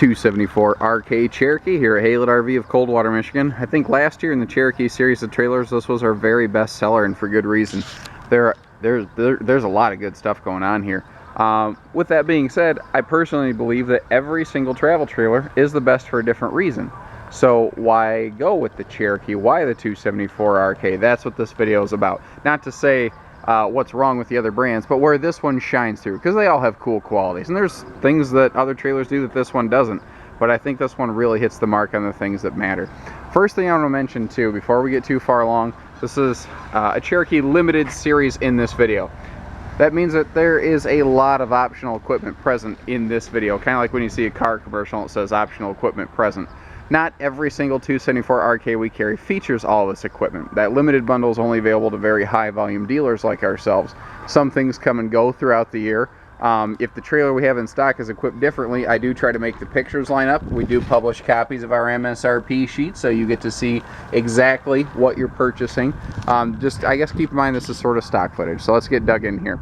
274 RK Cherokee here at Haylett RV of Coldwater, Michigan. I think last year in the Cherokee series of trailers, this was our very best seller, and for good reason. There's a lot of good stuff going on here. With that being said, I personally believe that every single travel trailer is the best for a different reason. So why go with the Cherokee? Why the 274 RK? That's what this video is about. Not to say what's wrong with the other brands, but where this one shines through, because they all have cool qualities, and there's things that other trailers do that this one doesn't, but I think this one really hits the mark on the things that matter. First thing I want to mention too, before we get too far along, this is a Cherokee limited series in this video. That means that there is a lot of optional equipment present in this video, kind of like when you see a car commercial and it says optional equipment present. Not every single 274 RK we carry features all this equipment. That limited bundle is only available to very high volume dealers like ourselves. Some things come and go throughout the year. If the trailer we have in stock is equipped differently, I do try to make the pictures line up. We do publish copies of our MSRP sheet, so you get to see exactly what you're purchasing. Just, I guess, keep in mind this is sort of stock footage, so let's get dug in here.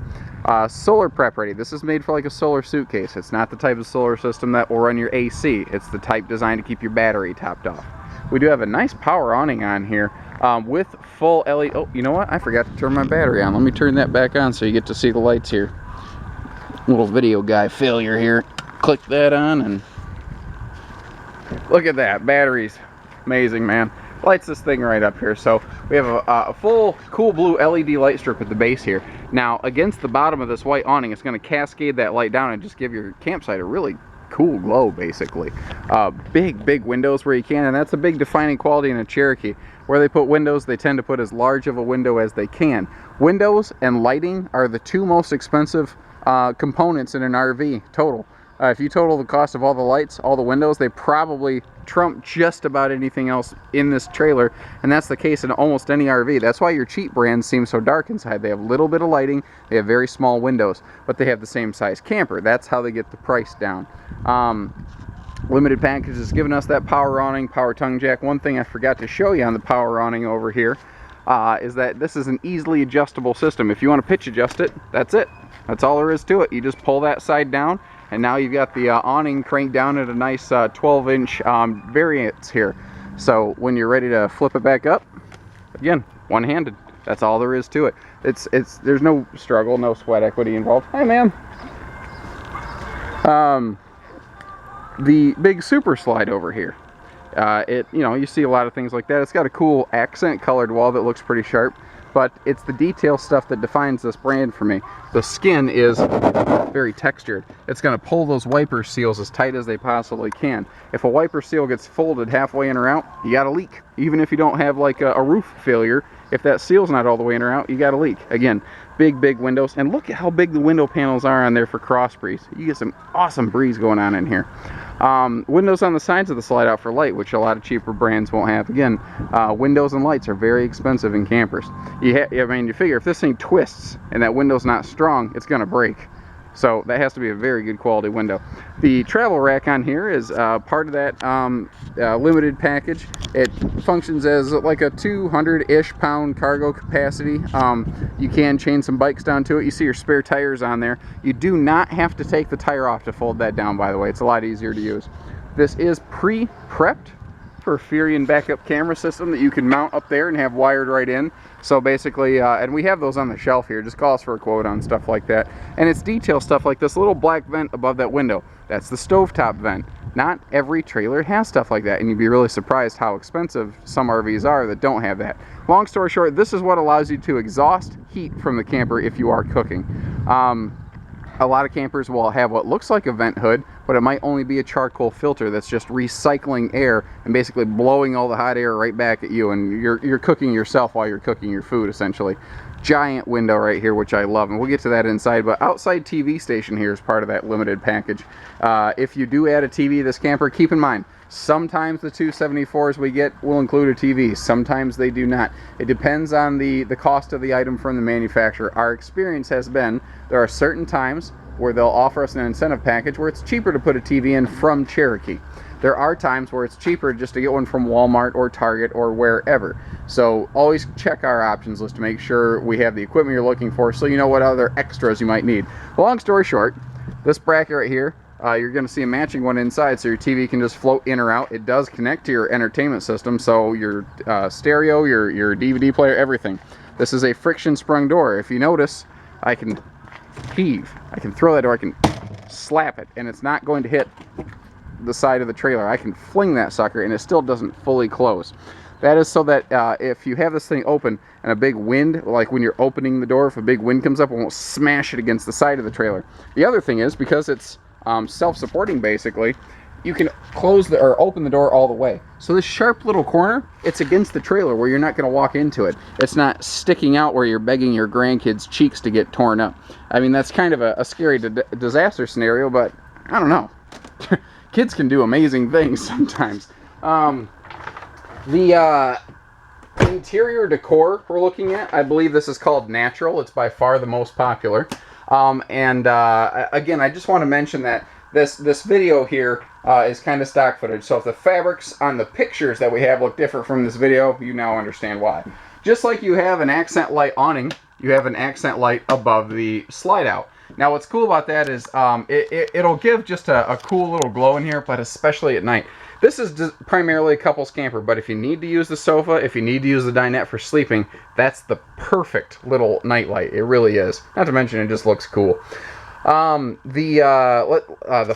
Solar prep ready. This is made for like a solar suitcase. It's not the type of solar system that will run your AC. It's the type designed to keep your battery topped off. We do have a nice power awning on here with full LED. Oh, you know what? I forgot to turn my battery on. Let me turn that back on so you get to see the lights here. Little video guy failure here. Click that on and look at that. Batteries. Amazing, man. Lights this thing right up here. So we have a full cool blue LED light strip at the base here. Now against the bottom of this white awning, it's going to cascade that light down and just give your campsite a really cool glow, basically. Big windows where you can, and that's a big defining quality in a Cherokee. Where they put windows, they tend to put as large of a window as they can. Windows and lighting are the two most expensive components in an RV total. If you total the cost of all the lights, all the windows, they probably trump just about anything else in this trailer, and that's the case in almost any RV. That's why your cheap brands seem so dark inside. They have a little bit of lighting, they have very small windows, but they have the same size camper. That's how they get the price down. Limited package has given us that power awning, power tongue jack. One thing I forgot to show you on the power awning over here is that this is an easily adjustable system. If you want to pitch adjust it, that's it. That's all there is to it. You just pull that side down, and now you've got the awning cranked down at a nice 12-inch variance here. So when you're ready to flip it back up, again, one-handed. That's all there is to it. There's no struggle, no sweat equity involved. Hi, ma'am. The big super slide over here. You see a lot of things like that. It's got a cool accent colored wall that looks pretty sharp, but it's the detail stuff that defines this brand for me. The skin is very textured. It's going to pull those wiper seals as tight as they possibly can. If a wiper seal gets folded halfway in or out, you got a leak. Even if you don't have like a roof failure, if that seal's not all the way in or out, you got a leak. Again, big windows, and look at how big the window panels are on there for cross breeze. You get some awesome breeze going on in here. Windows on the sides of the slide out for light, which a lot of cheaper brands won't have. Again, windows and lights are very expensive in campers. You figure if this thing twists and that window's not strong, it's going to break. So that has to be a very good quality window. The travel rack on here is part of that limited package. It functions as like a 200-ish pound cargo capacity. You can chain some bikes down to it. You see your spare tires on there. You do not have to take the tire off to fold that down, by the way. It's a lot easier to use. This is pre-prepped for a Furion backup camera system that you can mount up there and have wired right in. So basically, and we have those on the shelf here, just call us for a quote on stuff like that. And it's detail stuff like this little black vent above that window. That's the stovetop vent. Not every trailer has stuff like that, and you'd be really surprised how expensive some RVs are that don't have that. Long story short, this is what allows you to exhaust heat from the camper if you are cooking. A lot of campers will have what looks like a vent hood, but it might only be a charcoal filter that's just recycling air and basically blowing all the hot air right back at you, and you're cooking yourself while you're cooking your food, essentially. Giant window right here, which I love, and we'll get to that inside, but outside TV station here is part of that limited package. If you do add a TV to this camper, keep in mind, sometimes the 274s we get will include a TV. Sometimes they do not. It depends on the cost of the item from the manufacturer. Our experience has been there are certain times where they'll offer us an incentive package where it's cheaper to put a TV in from Cherokee. There are times where it's cheaper just to get one from Walmart or Target or wherever. So always check our options list to make sure we have the equipment you're looking for, so you know what other extras you might need. Long story short, this bracket right here, you're going to see a matching one inside, so your TV can just float in or out. It does connect to your entertainment system, so your stereo, your DVD player, everything. This is a friction sprung door. If you notice, I can heave. I can throw that door. I can slap it, and it's not going to hit the side of the trailer. I can fling that sucker, and it still doesn't fully close. That is so that if you have this thing open and a big wind, like when you're opening the door, if a big wind comes up, it won't smash it against the side of the trailer. The other thing is, because it's self-supporting basically, you can close or open the door all the way. So this sharp little corner, it's against the trailer where you're not going to walk into it. It's not sticking out where you're begging your grandkids' cheeks to get torn up. I mean, that's kind of a scary disaster scenario, but I don't know. Kids can do amazing things sometimes. The interior decor we're looking at, I believe this is called Natural. It's by far the most popular. Again, I just want to mention that this video here is kind of stock footage. So if the fabrics on the pictures that we have look different from this video, you now understand why. Just like you have an accent light awning, you have an accent light above the slide out. Now what's cool about that is it'll give just a cool little glow in here, but especially at night. This is just primarily a couples camper, but if you need to use the sofa, if you need to use the dinette for sleeping, that's the perfect little night light. It really is. Not to mention it just looks cool. The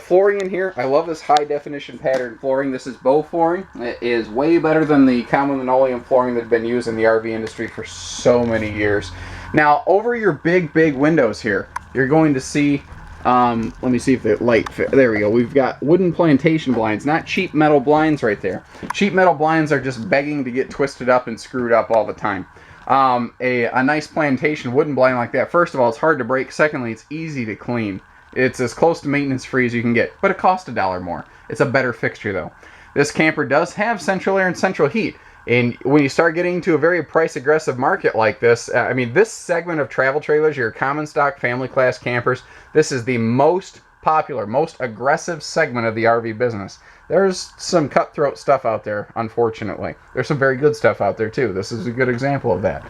flooring in here, I love this high definition pattern flooring. This is bow flooring. It is way better than the common linoleum flooring that's been used in the RV industry for so many years. Now, over your big windows here, you're going to see, let me see if the light fit. There we go. We've got wooden plantation blinds, not cheap metal blinds right there. Cheap metal blinds are just begging to get twisted up and screwed up all the time. A nice plantation wooden blind like that, first of all, it's hard to break. Secondly, it's easy to clean. It's as close to maintenance free as you can get, but it costs $1 more. It's a better fixture though. This camper does have central air and central heat. And when you start getting into a very price-aggressive market like this, I mean, this segment of travel trailers, your common stock family class campers, this is the most popular, most aggressive segment of the RV business. There's some cutthroat stuff out there, unfortunately. There's some very good stuff out there, too. This is a good example of that.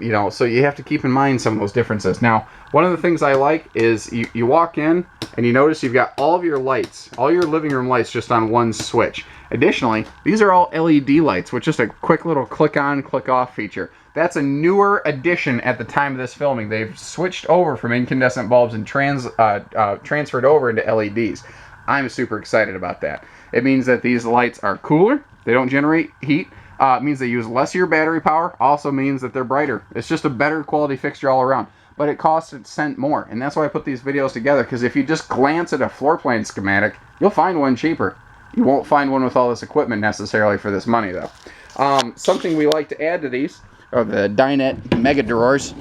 You know, so you have to keep in mind some of those differences. Now, one of the things I like is you walk in and you notice you've got all of your lights, all your living room lights just on one switch. Additionally, these are all LED lights with just a quick little click on, click off feature. That's a newer addition at the time of this filming. They've switched over from incandescent bulbs and transferred over into LEDs. I'm super excited about that. It means that these lights are cooler. They don't generate heat. It means they use less of your battery power. Also means that they're brighter. It's just a better quality fixture all around. But it costs a cent more. And that's why I put these videos together, because if you just glance at a floor plan schematic, you'll find one cheaper. You won't find one with all this equipment necessarily for this money, though. Something we like to add to these are the dinette mega drawers.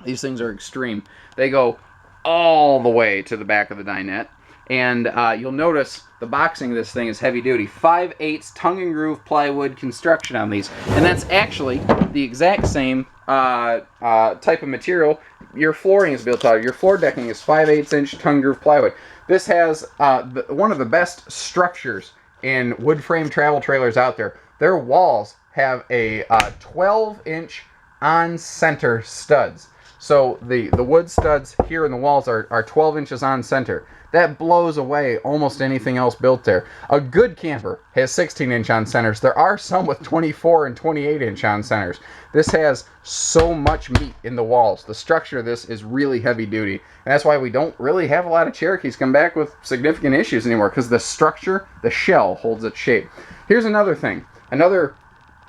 These things are extreme. They go all the way to the back of the dinette. And you'll notice the boxing of this thing is heavy duty. 5/8 tongue and groove plywood construction on these. And that's actually the exact same type of material your flooring is built out of. Your floor decking is 5/8 inch tongue and groove plywood. This has one of the best structures in wood frame travel trailers out there. Their walls have a 12-inch on-center studs. So the wood studs here in the walls are 12 inches on center. That blows away almost anything else built there. A good camper has 16-inch on centers. There are some with 24 and 28-inch on centers. This has so much meat in the walls. The structure of this is really heavy duty. And that's why we don't really have a lot of Cherokees come back with significant issues anymore, because the structure, the shell, holds its shape. Here's another thing. Another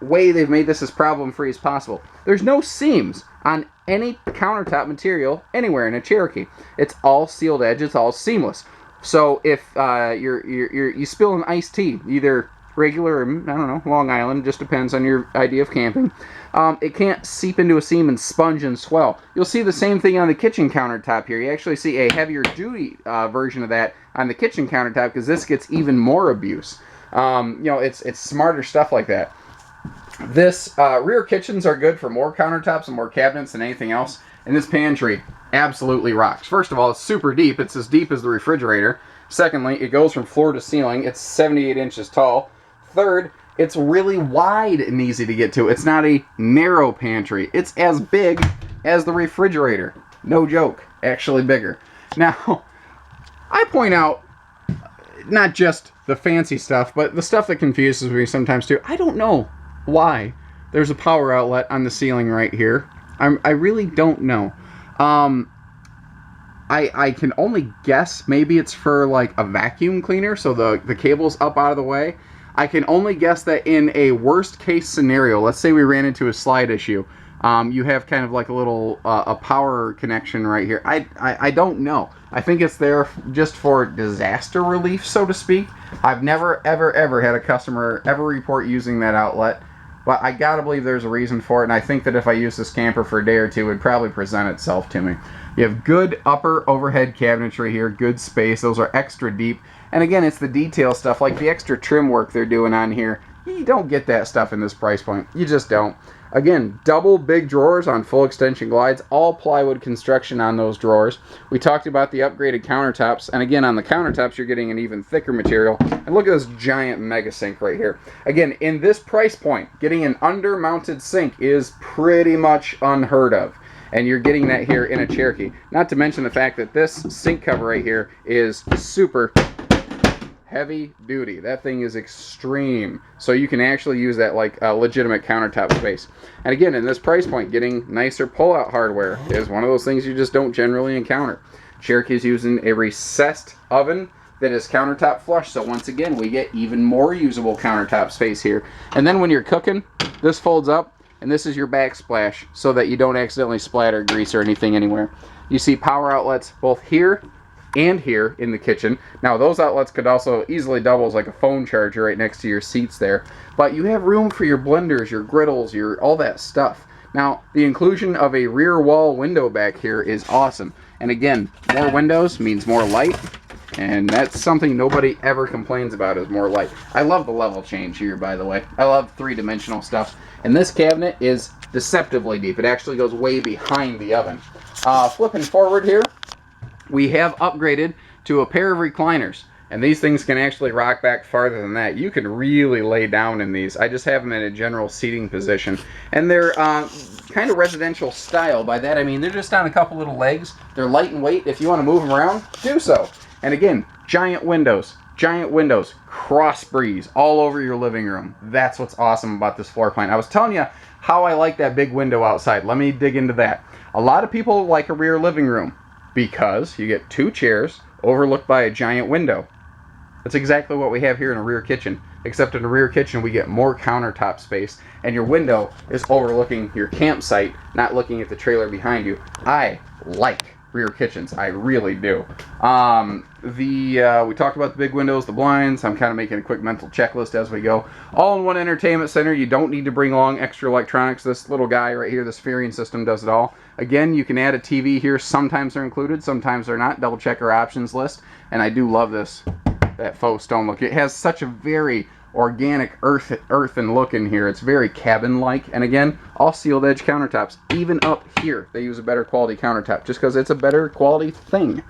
way they've made this as problem-free as possible. There's no seams on any countertop material anywhere in a Cherokee. It's all sealed edge. It's all seamless. So if you spill an iced tea, either regular or, I don't know, Long Island, just depends on your idea of camping, it can't seep into a seam and sponge and swell. You'll see the same thing on the kitchen countertop here. You actually see a heavier duty version of that on the kitchen countertop, because this gets even more abuse. You know, it's smarter stuff like that. This rear kitchens are good for more countertops and more cabinets than anything else. And this pantry absolutely rocks. First of all, it's super deep. It's as deep as the refrigerator. Secondly, it goes from floor to ceiling. It's 78 inches tall. Third, it's really wide and easy to get to. It's not a narrow pantry. It's as big as the refrigerator. No joke. Actually bigger. Now, I point out not just the fancy stuff, but the stuff that confuses me sometimes too. I don't know why there's a power outlet on the ceiling right here. I really don't know. I can only guess maybe it's for like a vacuum cleaner, so the cable's up out of the way. I can only guess that in a worst case scenario, let's say we ran into a slide issue, you have kind of like a little a power connection right here. I don't know. I think it's there just for disaster relief, so to speak. I've never ever had a customer ever report using that outlet, but I gotta believe there's a reason for it, and I think that if I use this camper for a day or two, it would probably present itself to me. You have good upper overhead cabinetry here, good space. Those are extra deep. And again, it's the detail stuff, like the extra trim work they're doing on here. You don't get that stuff in this price point. You just don't. Again, double big drawers on full extension glides, all plywood construction on those drawers. We talked about the upgraded countertops, and again, on the countertops, you're getting an even thicker material. And look at this giant mega sink right here. Again, in this price point, getting an under-mounted sink is pretty much unheard of. And you're getting that here in a Cherokee. Not to mention the fact that this sink cover right here is super heavy duty. That thing is extreme. So you can actually use that like a legitimate countertop space. And again, in this price point, getting nicer pull-out hardware is one of those things you just don't generally encounter. Cherokee's using a recessed oven that is countertop flush. So once again, we get even more usable countertop space here. And then when you're cooking, this folds up. And this is your backsplash so that you don't accidentally splatter grease or anything anywhere. You see power outlets both here and here in the kitchen. Now those outlets could also easily double as like a phone charger right next to your seats there. But you have room for your blenders, your griddles, your all that stuff. Now the inclusion of a rear wall window back here is awesome. And again, more windows means more light. And that's something nobody ever complains about, is more light. I love the level change here, by the way. I love three-dimensional stuff. And this cabinet is deceptively deep. It actually goes way behind the oven. Flipping forward here, we have upgraded to a pair of recliners. And these things can actually rock back farther than that. You can really lay down in these. I just have them in a general seating position. And they're kind of residential style. By that I mean they're just on a couple little legs. They're light in weight. If you want to move them around, do so. And again, giant windows, cross breeze all over your living room. That's what's awesome about this floor plan. I was telling you how I like that big window outside. Let me dig into that. A lot of people like a rear living room because you get two chairs overlooked by a giant window. That's exactly what we have here in a rear kitchen, except in a rear kitchen we get more countertop space, and your window is overlooking your campsite, not looking at the trailer behind you. I like rear kitchens. I really do. We talked about the big windows, the blinds. I'm kind of making a quick mental checklist as we go. All-in-one entertainment center. You don't need to bring along extra electronics. This little guy right here, this Furion system, does it all. Again, you can add a TV here. Sometimes they're included, sometimes they're not. Double check our options list. And I do love this, that faux stone look. It has such a very organic earthen look in here. It's very cabin-like. And again, all sealed edge countertops. Even up here, they use a better quality countertop just because it's a better quality thing.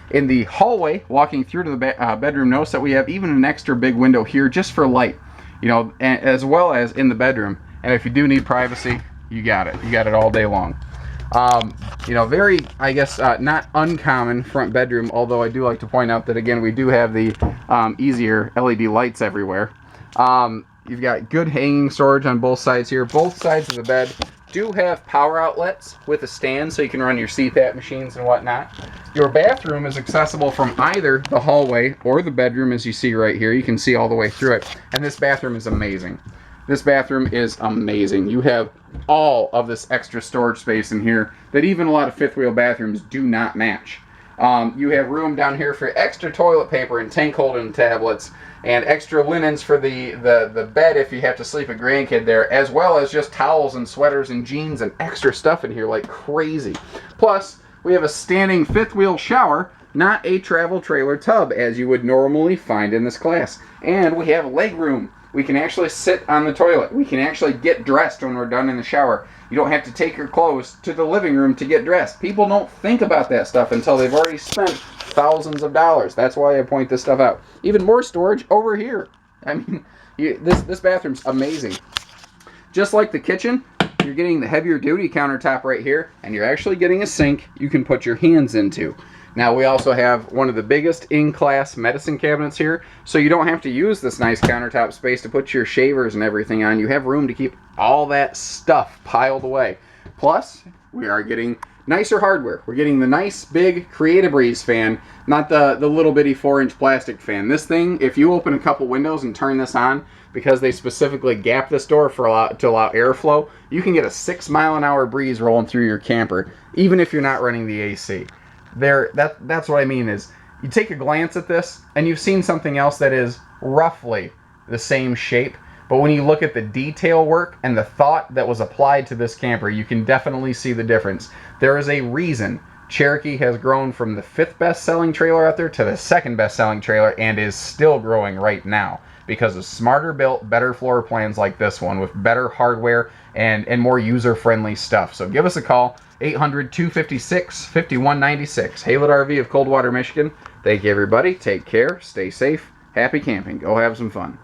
In the hallway, walking through to the bedroom, notice that we have even an extra big window here just for light, you know, as well as in the bedroom. And if you do need privacy, you got it. You got it all day long. You know, very, I guess, not uncommon front bedroom, although I do like to point out that, again, we do have the easier LED lights everywhere. You've got good hanging storage on both sides here. Both sides of the bed do have power outlets with a stand so you can run your CPAP machines and whatnot. Your bathroom is accessible from either the hallway or the bedroom, as you see right here. You can see all the way through it. And this bathroom is amazing. This bathroom is amazing. You have all of this extra storage space in here that even a lot of fifth wheel bathrooms do not match. You have room down here for extra toilet paper and tank holding tablets, and extra linens for the bed if you have to sleep a grandkid there, as well as just towels and sweaters and jeans and extra stuff in here like crazy. Plus, we have a standing fifth wheel shower, not a travel trailer tub as you would normally find in this class. And we have leg room. We can actually sit on the toilet. We can actually get dressed when we're done in the shower. You don't have to take your clothes to the living room to get dressed. People don't think about that stuff until they've already spent thousands of dollars. That's why I point this stuff out. Even more storage over here. I mean, this bathroom's amazing. Just like the kitchen, you're getting the heavier duty countertop right here, and you're actually getting a sink you can put your hands into. Now we also have one of the biggest in-class medicine cabinets here, so you don't have to use this nice countertop space to put your shavers and everything on. You have room to keep all that stuff piled away. Plus, we are getting nicer hardware. We're getting the nice big Create-A-Breeze fan, not the little bitty 4-inch plastic fan. This thing, if you open a couple windows and turn this on, because they specifically gap this door to allow airflow, you can get a 6-mile-an-hour breeze rolling through your camper, even if you're not running the AC. That's what I mean is, you take a glance at this, and you've seen something else that is roughly the same shape, but when you look at the detail work and the thought that was applied to this camper, you can definitely see the difference. There is a reason Cherokee has grown from the 5th best-selling trailer out there to the 2nd best-selling trailer, and is still growing right now, because of smarter built, better floor plans like this one, with better hardware and more user-friendly stuff. So give us a call, 800-256-5196. Haylett RV of Coldwater, Michigan. Thank you, everybody. Take care. Stay safe. Happy camping. Go have some fun.